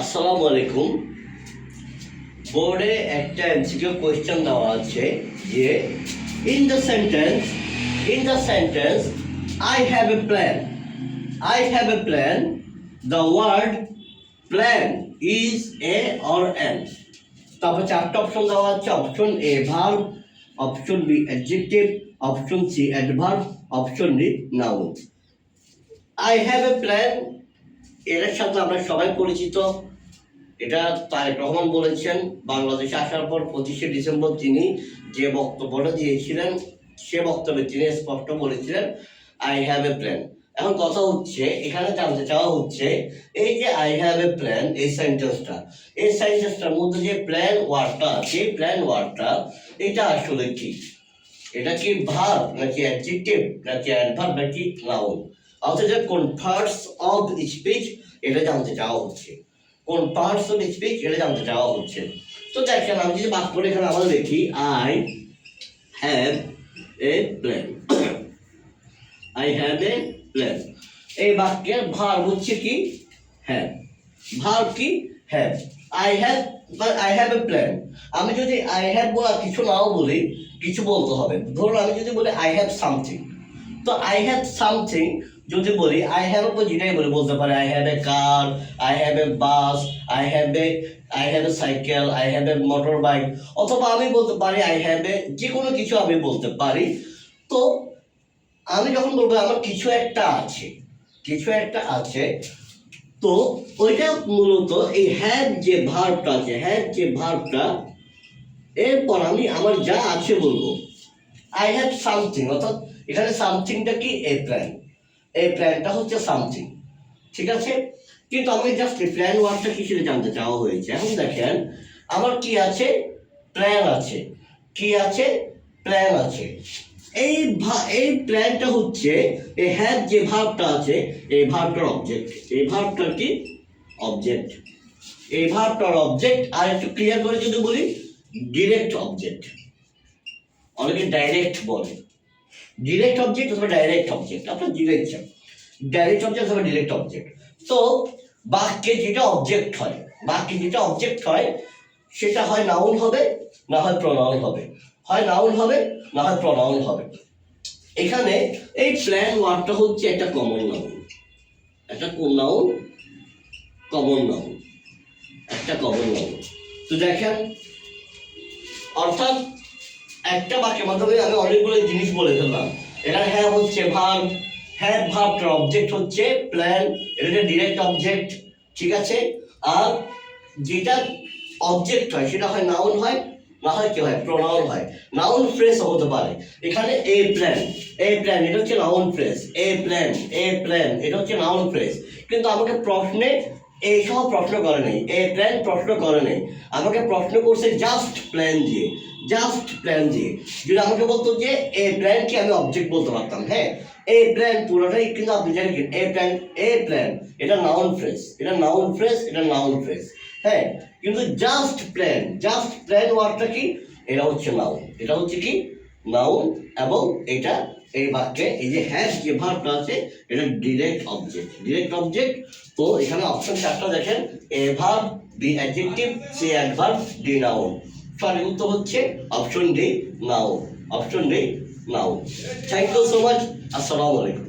আসসালামু আলাইকুম। বোর্ডে একটা এমসিকিউ কোয়েশ্চেন দেওয়া আছে যে in the sentence I have a plan, the word plan is a or an. তারপর চারটা অপশন দেওয়া আছে। Option A verb, option B adjective, option C adverb, option D noun. I have a plan এর সাথে আমরা সবাই পরিচিত। এটা তারেক রহমান বলেছেন বাংলাদেশে আসার পর 25শে ডিসেম্বর তিনি যে বক্তব্যটা দিয়েছিলেন সে বক্তব্যে তিনি স্পষ্ট বলেছিলেন আই হ্যাভ এ প্ল্যান। এখন কথা হচ্ছে, এখানে জানতে চাওয়া হচ্ছে এই যে আই হ্যাভ এ প্ল্যান এই সেন্টেন্সটার মধ্যে যে প্ল্যান ওয়ার্ডটা আছে, প্ল্যান ওয়ার্ডটা এটা আসলে কি? এটা কি ভার্ব নাকি অ্যাডজেক্টিভ নাকি অ্যাডভার্ব নাকি নাউন? অর্থাৎ কোন পার্টস অফ স্পিচ এটা জানতে চাওয়া হচ্ছে, কোন পার্টস অফ স্পিচ এটা জানতে চাওয়া হচ্ছে। তো দেখেন আমি যদি বাক্যটা এখানে আমরা দেখি I have a plan, I have a plan. এই বাক্যের ভার্ব হচ্ছে কি? হ্যাভ। ভার্ব কি? Have. I have a plan. আমি যদি আই হ্যাভ বলা কিছু নাও বলি, কিছু বলতে হবে। ধরুন আমি যদি বলি আই হ্যাভ সামথিং, তো আই হ্যাভ সামথিং যদি বলি আই হ্যাভ উপর যেটাই বলতে পারি I have A car, I have A bus, I have A cycle, I have A motor bike, অথবা আমি বলতে পারি আই হ্যাভ এ যে কোনো কিছু আমি বলতে পারি। তো আমি যখন বলবো আমার কিছু একটা আছে, তো ওইটা মূলত এই হ্যাভ যে ভার্বটা এরপর আমি আমার যা আছে বলবো আই হ্যাভ সামথিং। অর্থাৎ এখানে সামথিংটা কি? এ প্ল্যান। এই প্ল্যানটা হচ্ছে সামথিং, ঠিক আছে? কিন্তু আমি জাস্ট প্ল্যান ওয়ার্ডটা কি সেটা জানতে চাওয়া হয়েছে। এখন দেখেন আমার কি আছে? প্ল্যান আছে। কি আছে? প্ল্যান আছে। এই প্ল্যানটা হচ্ছে এই হ্যাভ যে ভার্বটা আছে এই ভার্বটার অবজেক্ট। এই ভার্বটার কি? অবজেক্ট। এই ভার্বটার অবজেক্ট। আর একটু ক্লিয়ার করে যদি বলি ডিরেক্ট অবজেক্ট, অনেকে ডাইরেক্ট বলে। ডিরেক্ট অবজেক্ট অথবা ডাইরেক্ট অবজেক্ট, আপনার ডাইরেক্ট অবজেক্ট অথবা ডিরেক্ট অবজেক্ট। তো বাক্যে যেটা অবজেক্ট হয় সেটা হয় নাউন হবে না হয় প্রনাউন হবে, হয় নাউন হবে না হয় প্রনাউন হবে। এখানে এই প্ল্যান ওয়ার্ডটা হচ্ছে একটা কমন নাউন, একটা নাউন, কমন নাউন, একটা কমন নাউন। তো দেখেন অর্থাৎ একটা বাক্যের মাধ্যমে আমি অনেকগুলো জিনিস বলে ফেললাম। এখানে হ্যাভ হচ্ছে ভার্ব, হ্যাভ ভার্বটার অবজেক্ট হচ্ছে প্ল্যান, এটা ডিরেক্ট অবজেক্ট, ঠিক আছে? আর যেটা অবজেক্ট হয় সেটা হয় নাউন হয় না হয় কি হয়? প্রনাউন হয়। নাউন ফ্রেজ হতে পারে। এখানে এ প্ল্যান এটা হচ্ছে নাউন ফ্রেজ। এ প্ল্যান এটা হচ্ছে নাউন ফ্রেজ। কিন্তু আমাকে প্রশ্নে এইসব প্রশ্ন করে নেই, এ প্ল্যান প্রশ্ন করে নেই, আমাকে প্রশ্ন করছে জাস্ট প্ল্যান দিয়ে। যদি আমাকে বলতো যে এ প্ল্যান কি, আমি অবজেক্ট বলতে পারতাম। হ্যাঁ, এ প্ল্যান পুরোটাই কিন্তু আপনি জানেন কি এ প্ল্যান এটা নাউন ফ্রেজ। হ্যাঁ, কিন্তু জাস্ট প্ল্যান ওয়ার্ডটা কি? এটা হচ্ছে নাউন এবং এটা এই বাক্যে এই যে হ্যাভ যে ভার্বটা আছে এটা ডিরেক্ট অবজেক্ট। তো এখানে অপশন 4টা দেখেন, A verb, B adjective, C adverb, D noun. সঠিক উত্তর হচ্ছে option D noun. Thank you so much. আসসালামু আলাইকুম।